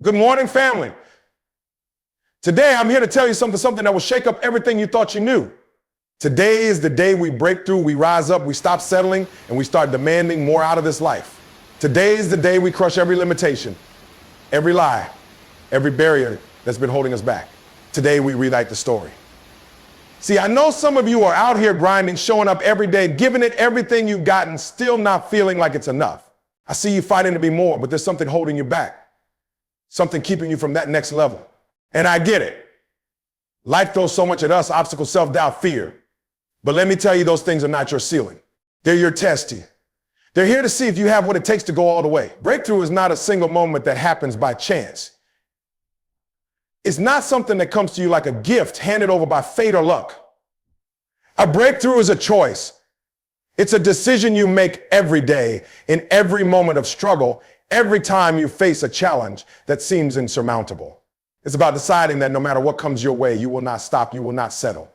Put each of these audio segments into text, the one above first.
Good morning, family. Today, I'm here to tell you something that will shake up everything you thought you knew. Today is the day we break through, we rise up, we stop settling, and we start demanding more out of this life. Today is the day we crush every limitation, every lie, every barrier that's been holding us back. Today, we rewrite the story. See, I know some of you are out here grinding, showing up every day, giving it everything you've got, and still not feeling like it's enough. I see you fighting to be more, but there's something holding you back. Something keeping you from that next level. And I get it. Life throws so much at us, obstacles, self-doubt, fear. But let me tell you, those things are not your ceiling. They're your test. They're here to see if you have what it takes to go all the way. Breakthrough is not a single moment that happens by chance. It's not something that comes to you like a gift handed over by fate or luck. A breakthrough is a choice. It's a decision you make every day, in every moment of struggle, every time you face a challenge that seems insurmountable. It's about deciding that no matter what comes your way, you will not stop, you will not settle,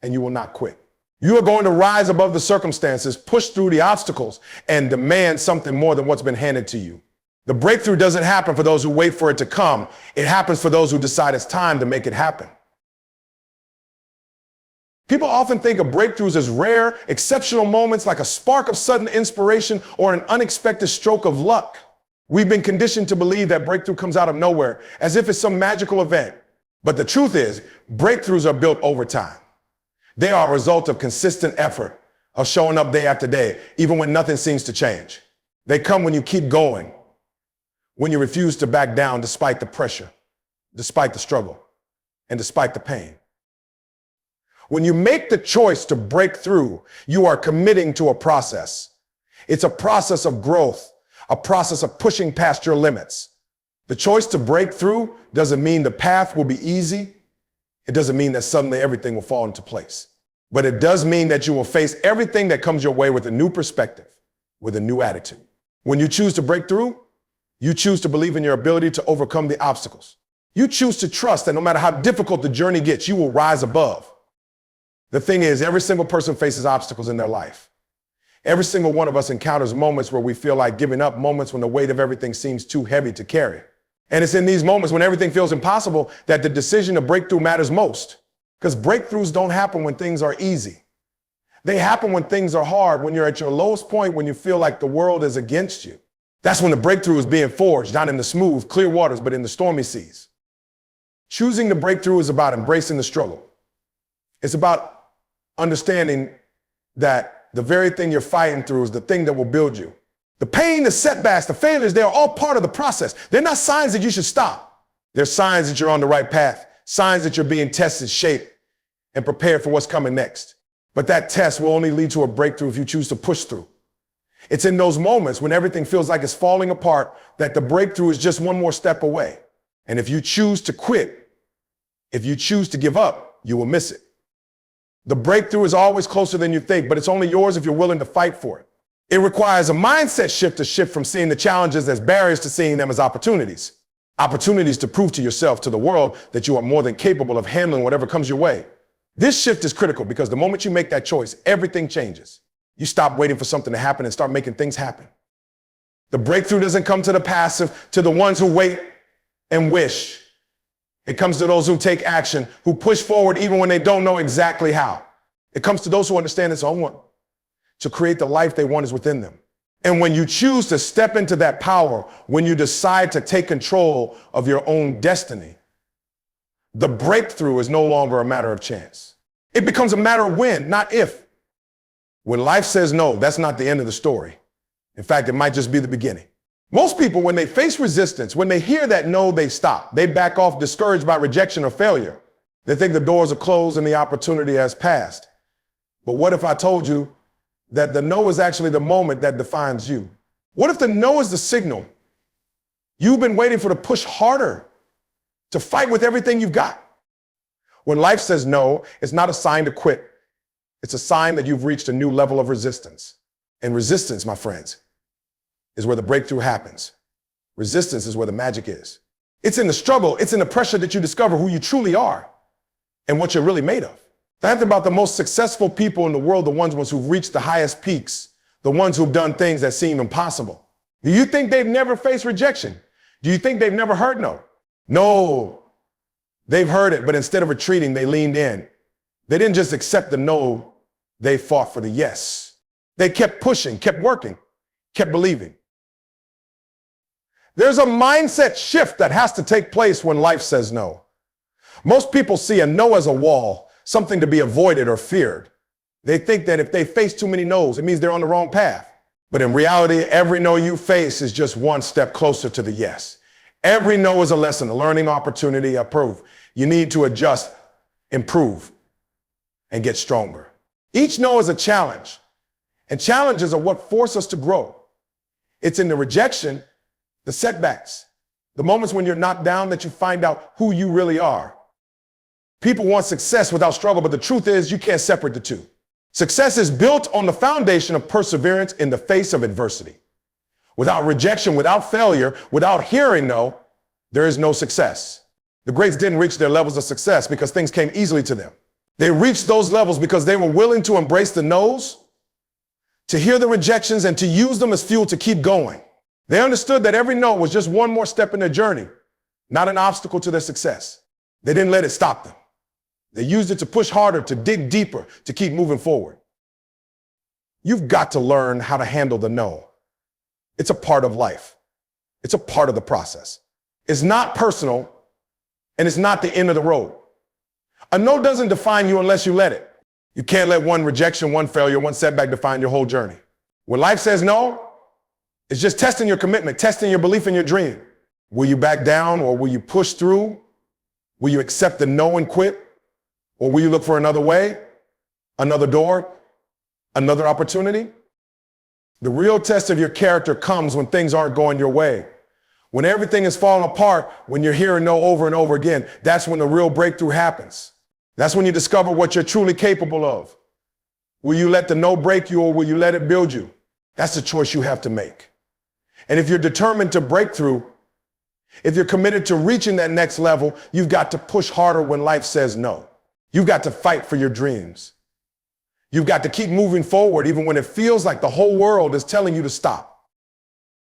and you will not quit. You are going to rise above the circumstances, push through the obstacles, and demand something more than what's been handed to you. The breakthrough doesn't happen for those who wait for it to come. It happens for those who decide it's time to make it happen. People often think of breakthroughs as rare, exceptional moments like a spark of sudden inspiration or an unexpected stroke of luck. We've been conditioned to believe that breakthrough comes out of nowhere, as if it's some magical event. But the truth is, breakthroughs are built over time. They are a result of consistent effort, of showing up day after day, even when nothing seems to change. They come when you keep going, when you refuse to back down despite the pressure, despite the struggle, and despite the pain. When you make the choice to break through, you are committing to a process. It's a process of growth, a process of pushing past your limits. The choice to break through doesn't mean the path will be easy. It doesn't mean that suddenly everything will fall into place. But it does mean that you will face everything that comes your way with a new perspective, with a new attitude. When you choose to break through, you choose to believe in your ability to overcome the obstacles. You choose to trust that no matter how difficult the journey gets, you will rise above. The thing is, every single person faces obstacles in their life. Every single one of us encounters moments where we feel like giving up, moments when the weight of everything seems too heavy to carry. And it's in these moments when everything feels impossible that the decision to break through matters most. Because breakthroughs don't happen when things are easy. They happen when things are hard, when you're at your lowest point, when you feel like the world is against you. That's when the breakthrough is being forged, not in the smooth, clear waters, but in the stormy seas. Choosing the breakthrough is about embracing the struggle. It's about understanding that the very thing you're fighting through is the thing that will build you. The pain, the setbacks, the failures, they are all part of the process. They're not signs that you should stop. They're signs that you're on the right path, signs that you're being tested, shaped, and prepared for what's coming next. But that test will only lead to a breakthrough if you choose to push through. It's in those moments when everything feels like it's falling apart that the breakthrough is just one more step away. And if you choose to quit, if you choose to give up, you will miss it. The breakthrough is always closer than you think, but it's only yours if you're willing to fight for it. It requires a mindset shift to shift from seeing the challenges as barriers to seeing them as opportunities. Opportunities to prove to yourself, to the world, that you are more than capable of handling whatever comes your way. This shift is critical because the moment you make that choice, everything changes. You stop waiting for something to happen and start making things happen. The breakthrough doesn't come to the passive, to the ones who wait and wish. It comes to those who take action, who push forward even when they don't know exactly how. It comes to those who understand it's own one. To create the life they want is within them. And when you choose to step into that power, when you decide to take control of your own destiny, the breakthrough is no longer a matter of chance. It becomes a matter of when, not if. When life says no, that's not the end of the story. In fact, it might just be the beginning. Most people, when they face resistance, when they hear that no, they stop. They back off, discouraged by rejection or failure. They think the doors are closed and the opportunity has passed. But what if I told you that the no is actually the moment that defines you? What if the no is the signal you've been waiting for to push harder, to fight with everything you've got? When life says no, it's not a sign to quit. It's a sign that you've reached a new level of resistance. And resistance, my friends, is where the breakthrough happens. Resistance is where the magic is. It's in the struggle, it's in the pressure that you discover who you truly are and what you're really made of. Think about the most successful people in the world, the ones who've reached the highest peaks, the ones who've done things that seem impossible. Do you think they've never faced rejection? Do you think they've never heard no? No, they've heard it, but instead of retreating, they leaned in. They didn't just accept the no, they fought for the yes. They kept pushing, kept working, kept believing. There's a mindset shift that has to take place when life says no. Most people see a no as a wall, something to be avoided or feared. They think that if they face too many no's, it means they're on the wrong path. But in reality, every no you face is just one step closer to the yes. Every no is a lesson, a learning opportunity, a proof. You need to adjust, improve, and get stronger. Each no is a challenge, and challenges are what force us to grow. It's in the rejection, the setbacks, the moments when you're knocked down that you find out who you really are. People want success without struggle, but the truth is you can't separate the two. Success is built on the foundation of perseverance in the face of adversity. Without rejection, without failure, without hearing no, there is no success. The greats didn't reach their levels of success because things came easily to them. They reached those levels because they were willing to embrace the no's, to hear the rejections, and to use them as fuel to keep going. They understood that every no was just one more step in their journey, not an obstacle to their success. They didn't let it stop them. They used it to push harder, to dig deeper, to keep moving forward. You've got to learn how to handle the no. It's a part of life. It's a part of the process. It's not personal, and it's not the end of the road. A no doesn't define you unless you let it. You can't let one rejection, one failure, one setback define your whole journey. When life says no, it's just testing your commitment, testing your belief in your dream. Will you back down, or will you push through? Will you accept the no and quit? Or will you look for another way, another door, another opportunity? The real test of your character comes when things aren't going your way. When everything is falling apart, when you're hearing no over and over again, that's when the real breakthrough happens. That's when you discover what you're truly capable of. Will you let the no break you, or will you let it build you? That's the choice you have to make. And if you're determined to break through, if you're committed to reaching that next level, you've got to push harder when life says no. You've got to fight for your dreams. You've got to keep moving forward even when it feels like the whole world is telling you to stop.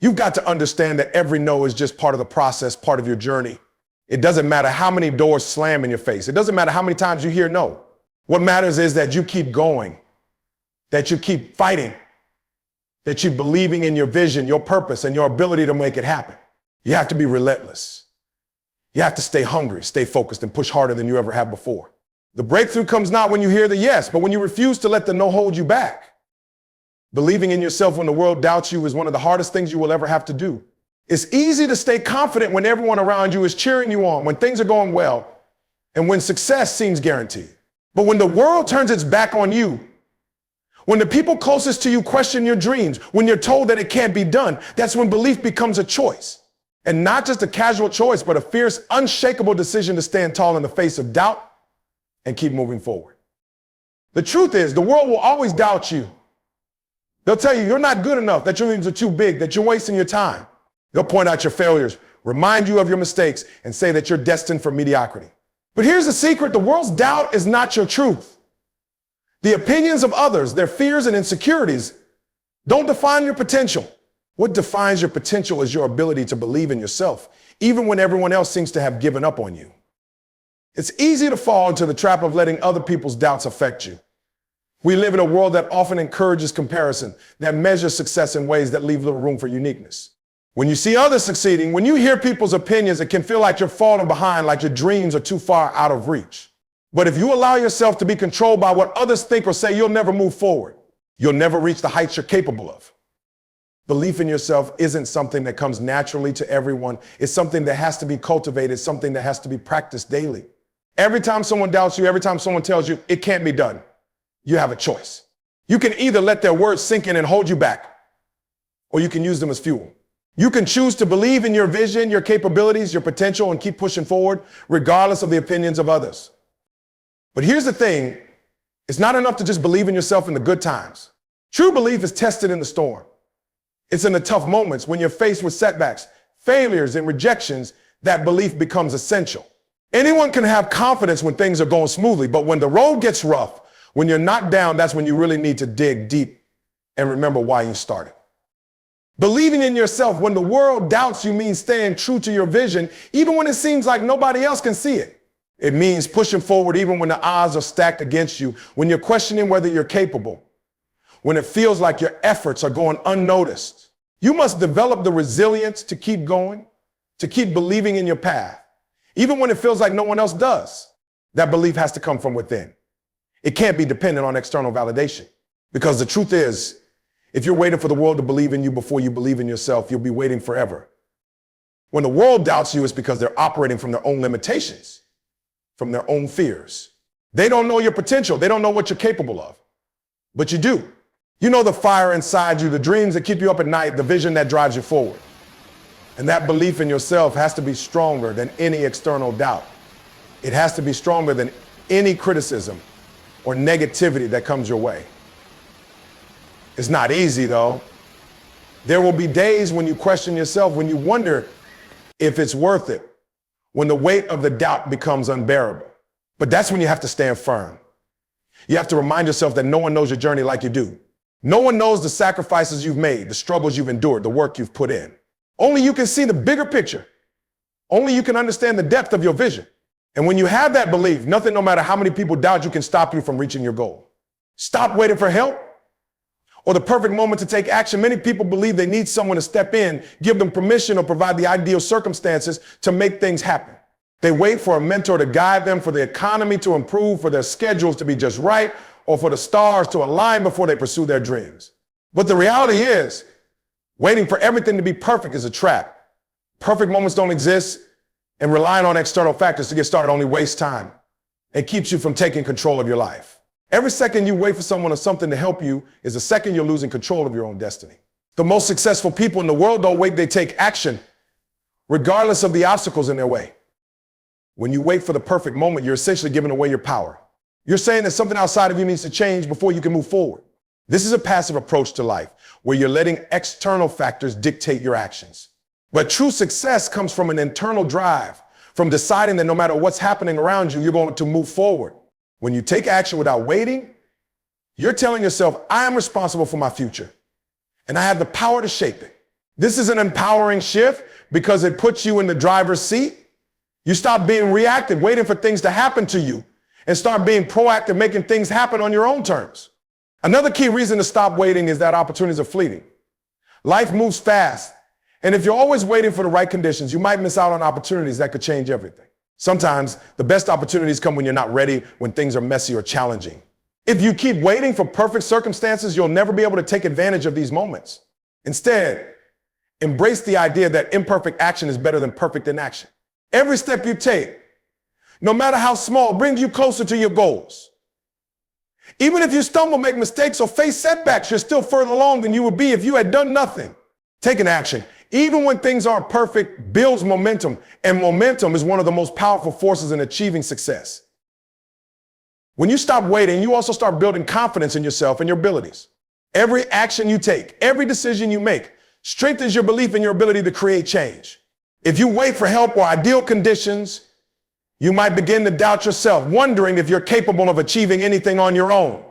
You've got to understand that every no is just part of the process, part of your journey. It doesn't matter how many doors slam in your face. It doesn't matter how many times you hear no. What matters is that you keep going, that you keep fighting, that you're believing in your vision, your purpose, and your ability to make it happen. You have to be relentless. You have to stay hungry, stay focused, and push harder than you ever have before. The breakthrough comes not when you hear the yes, but when you refuse to let the no hold you back. Believing in yourself when the world doubts you is one of the hardest things you will ever have to do. It's easy to stay confident when everyone around you is cheering you on, when things are going well, and when success seems guaranteed. But when the world turns its back on you, when the people closest to you question your dreams, when you're told that it can't be done, that's when belief becomes a choice. And not just a casual choice, but a fierce, unshakable decision to stand tall in the face of doubt and keep moving forward. The truth is, the world will always doubt you. They'll tell you you're not good enough, that your dreams are too big, that you're wasting your time. They'll point out your failures, remind you of your mistakes, and say that you're destined for mediocrity. But here's the secret: the world's doubt is not your truth. The opinions of others, their fears and insecurities, don't define your potential. What defines your potential is your ability to believe in yourself, even when everyone else seems to have given up on you. It's easy to fall into the trap of letting other people's doubts affect you. We live in a world that often encourages comparison, that measures success in ways that leave little room for uniqueness. When you see others succeeding, when you hear people's opinions, it can feel like you're falling behind, like your dreams are too far out of reach. But if you allow yourself to be controlled by what others think or say, you'll never move forward. You'll never reach the heights you're capable of. Belief in yourself isn't something that comes naturally to everyone. It's something that has to be cultivated, something that has to be practiced daily. Every time someone doubts you, every time someone tells you it can't be done, you have a choice. You can either let their words sink in and hold you back, or you can use them as fuel. You can choose to believe in your vision, your capabilities, your potential, and keep pushing forward, regardless of the opinions of others. But here's the thing: it's not enough to just believe in yourself in the good times. True belief is tested in the storm. It's in the tough moments when you're faced with setbacks, failures, and rejections that belief becomes essential. Anyone can have confidence when things are going smoothly, but when the road gets rough, when you're knocked down, that's when you really need to dig deep and remember why you started. Believing in yourself when the world doubts you means staying true to your vision, even when it seems like nobody else can see it. It means pushing forward even when the odds are stacked against you, when you're questioning whether you're capable, when it feels like your efforts are going unnoticed. You must develop the resilience to keep going, to keep believing in your path, even when it feels like no one else does. That belief has to come from within. It can't be dependent on external validation. Because the truth is, if you're waiting for the world to believe in you before you believe in yourself, you'll be waiting forever. When the world doubts you, it's because they're operating from their own limitations, from their own fears. They don't know your potential. They don't know what you're capable of. But you do. You know the fire inside you, the dreams that keep you up at night, the vision that drives you forward. And that belief in yourself has to be stronger than any external doubt. It has to be stronger than any criticism or negativity that comes your way. It's not easy, though. There will be days when you question yourself, when you wonder if it's worth it, when the weight of the doubt becomes unbearable. But that's when you have to stand firm. You have to remind yourself that no one knows your journey like you do. No one knows the sacrifices you've made, the struggles you've endured, the work you've put in. Only you can see the bigger picture. Only you can understand the depth of your vision. And when you have that belief, nothing, no matter how many people doubt you, can stop you from reaching your goal. Stop waiting for help or the perfect moment to take action. Many people believe they need someone to step in, give them permission, or provide the ideal circumstances to make things happen. They wait for a mentor to guide them, for the economy to improve, for their schedules to be just right, or for the stars to align before they pursue their dreams. But the reality is, waiting for everything to be perfect is a trap. Perfect moments don't exist, and relying on external factors to get started only wastes time and keeps you from taking control of your life. Every second you wait for someone or something to help you is a second you're losing control of your own destiny. The most successful people in the world don't wait, they take action, regardless of the obstacles in their way. When you wait for the perfect moment, you're essentially giving away your power. You're saying that something outside of you needs to change before you can move forward. This is a passive approach to life, where you're letting external factors dictate your actions. But true success comes from an internal drive, from deciding that no matter what's happening around you, you're going to move forward. When you take action without waiting, you're telling yourself, I am responsible for my future, and I have the power to shape it. This is an empowering shift because it puts you in the driver's seat. You stop being reactive, waiting for things to happen to you, and start being proactive, making things happen on your own terms. Another key reason to stop waiting is that opportunities are fleeting. Life moves fast, and if you're always waiting for the right conditions, you might miss out on opportunities that could change everything. Sometimes the best opportunities come when you're not ready, when things are messy or challenging. If you keep waiting for perfect circumstances, you'll never be able to take advantage of these moments. Instead, embrace the idea that imperfect action is better than perfect inaction. Every step you take, no matter how small, brings you closer to your goals. Even if you stumble, make mistakes, or face setbacks, you're still further along than you would be if you had done nothing. Taking action, even when things aren't perfect, builds momentum, and momentum is one of the most powerful forces in achieving success. When you stop waiting, you also start building confidence in yourself and your abilities. Every action you take, every decision you make, strengthens your belief in your ability to create change. If you wait for help or ideal conditions, you might begin to doubt yourself, wondering if you're capable of achieving anything on your own.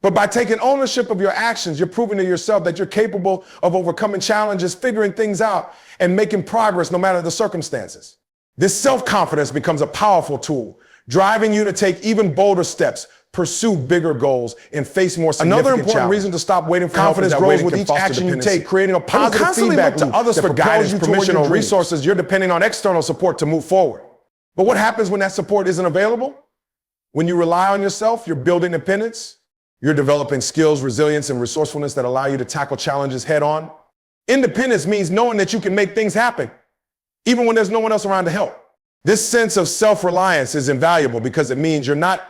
But by taking ownership of your actions, you're proving to yourself that you're capable of overcoming challenges, figuring things out, and making progress no matter the circumstances. This self-confidence becomes a powerful tool, driving you to take even bolder steps, pursue bigger goals, and face more significant challenges. Another important reason to stop waiting for confidence grows with each action you take, creating a positive feedback loop to others for guidance, permission, or resources. You're depending on external support to move forward. But what happens when that support isn't available? When you rely on yourself, you're building independence. You're developing skills, resilience, and resourcefulness that allow you to tackle challenges head on. Independence means knowing that you can make things happen, even when there's no one else around to help. This sense of self-reliance is invaluable because it means you're not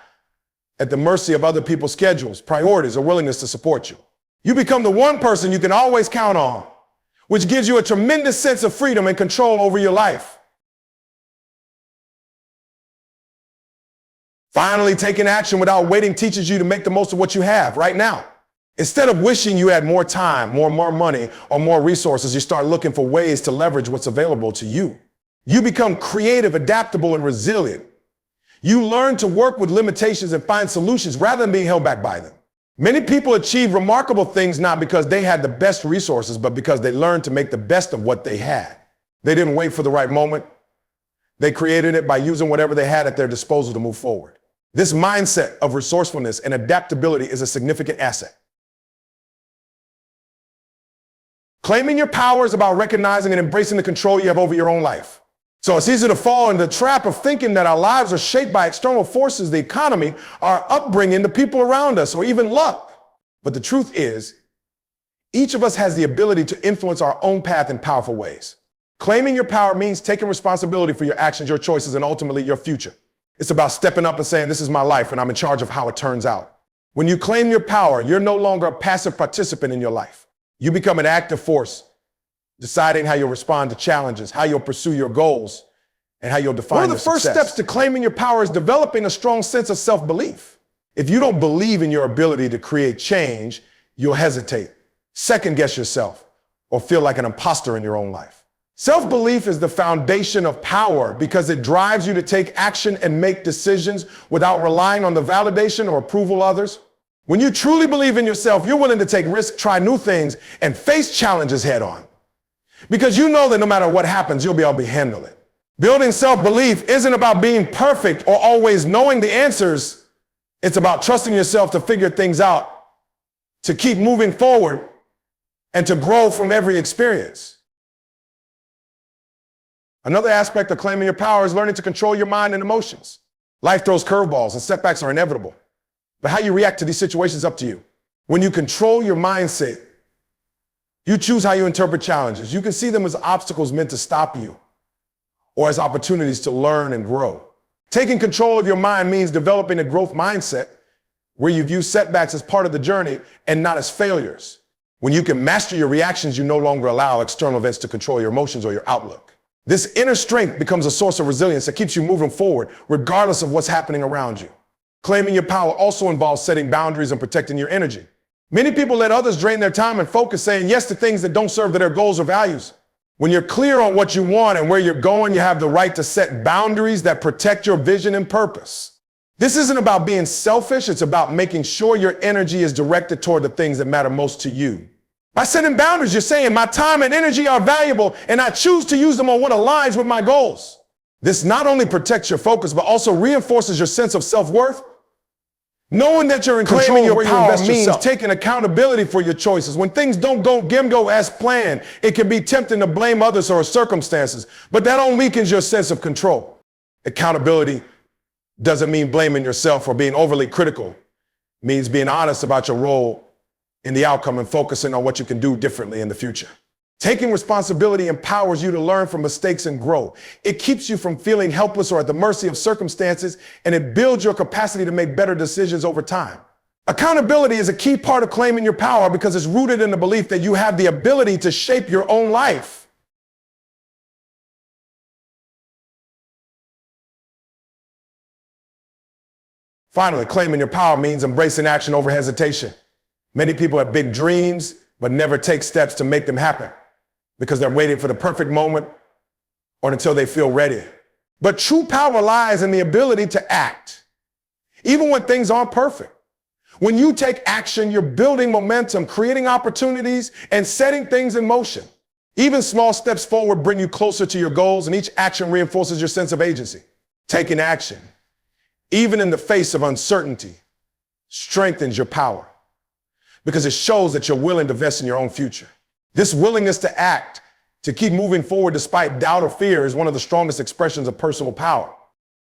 at the mercy of other people's schedules, priorities, or willingness to support you. You become the one person you can always count on, which gives you a tremendous sense of freedom and control over your life. Finally, taking action without waiting teaches you to make the most of what you have right now. Instead of wishing you had more time, more money, or more resources, you start looking for ways to leverage what's available to you. You become creative, adaptable, and resilient. You learn to work with limitations and find solutions rather than being held back by them. Many people achieve remarkable things not because they had the best resources, but because they learned to make the best of what they had. They didn't wait for the right moment. They created it by using whatever they had at their disposal to move forward. This mindset of resourcefulness and adaptability is a significant asset. Claiming your power is about recognizing and embracing the control you have over your own life. So it's easy to fall into the trap of thinking that our lives are shaped by external forces, the economy, our upbringing, the people around us, or even luck. But the truth is, each of us has the ability to influence our own path in powerful ways. Claiming your power means taking responsibility for your actions, your choices, and ultimately your future. It's about stepping up and saying, this is my life and I'm in charge of how it turns out. When you claim your power, you're no longer a passive participant in your life. You become an active force, deciding how you'll respond to challenges, how you'll pursue your goals, and how you'll define your success. One of the first steps to claiming your power is developing a strong sense of self-belief. If you don't believe in your ability to create change, you'll hesitate, second-guess yourself, or feel like an imposter in your own life. Self-belief is the foundation of power because it drives you to take action and make decisions without relying on the validation or approval of others. When you truly believe in yourself, you're willing to take risks, try new things, and face challenges head on. Because you know that no matter what happens, you'll be able to handle it. Building self-belief isn't about being perfect or always knowing the answers. It's about trusting yourself to figure things out, to keep moving forward, and to grow from every experience. Another aspect of claiming your power is learning to control your mind and emotions. Life throws curveballs and setbacks are inevitable. But how you react to these situations is up to you. When you control your mindset, you choose how you interpret challenges. You can see them as obstacles meant to stop you or as opportunities to learn and grow. Taking control of your mind means developing a growth mindset where you view setbacks as part of the journey and not as failures. When you can master your reactions, you no longer allow external events to control your emotions or your outlook. This inner strength becomes a source of resilience that keeps you moving forward regardless of what's happening around you. Claiming your power also involves setting boundaries and protecting your energy. Many people let others drain their time and focus, saying yes to things that don't serve their goals or values. When you're clear on what you want and where you're going, you have the right to set boundaries that protect your vision and purpose. This isn't about being selfish, it's about making sure your energy is directed toward the things that matter most to you. By setting boundaries, you're saying my time and energy are valuable and I choose to use them on what aligns with my goals. This not only protects your focus, but also reinforces your sense of self-worth. Knowing that you're in control of where you invest means taking accountability for your choices. When things don't go as planned, it can be tempting to blame others or circumstances, but that only weakens your sense of control. Accountability doesn't mean blaming yourself or being overly critical. It means being honest about your role in the outcome and focusing on what you can do differently in the future. Taking responsibility empowers you to learn from mistakes and grow. It keeps you from feeling helpless or at the mercy of circumstances, and it builds your capacity to make better decisions over time. Accountability is a key part of claiming your power because it's rooted in the belief that you have the ability to shape your own life. Finally, claiming your power means embracing action over hesitation. Many people have big dreams, but never take steps to make them happen because they're waiting for the perfect moment or until they feel ready. But true power lies in the ability to act, even when things aren't perfect. When you take action, you're building momentum, creating opportunities, and setting things in motion. Even small steps forward bring you closer to your goals, and each action reinforces your sense of agency. Taking action, even in the face of uncertainty, strengthens your power because it shows that you're willing to invest in your own future. This willingness to act, to keep moving forward despite doubt or fear, is one of the strongest expressions of personal power.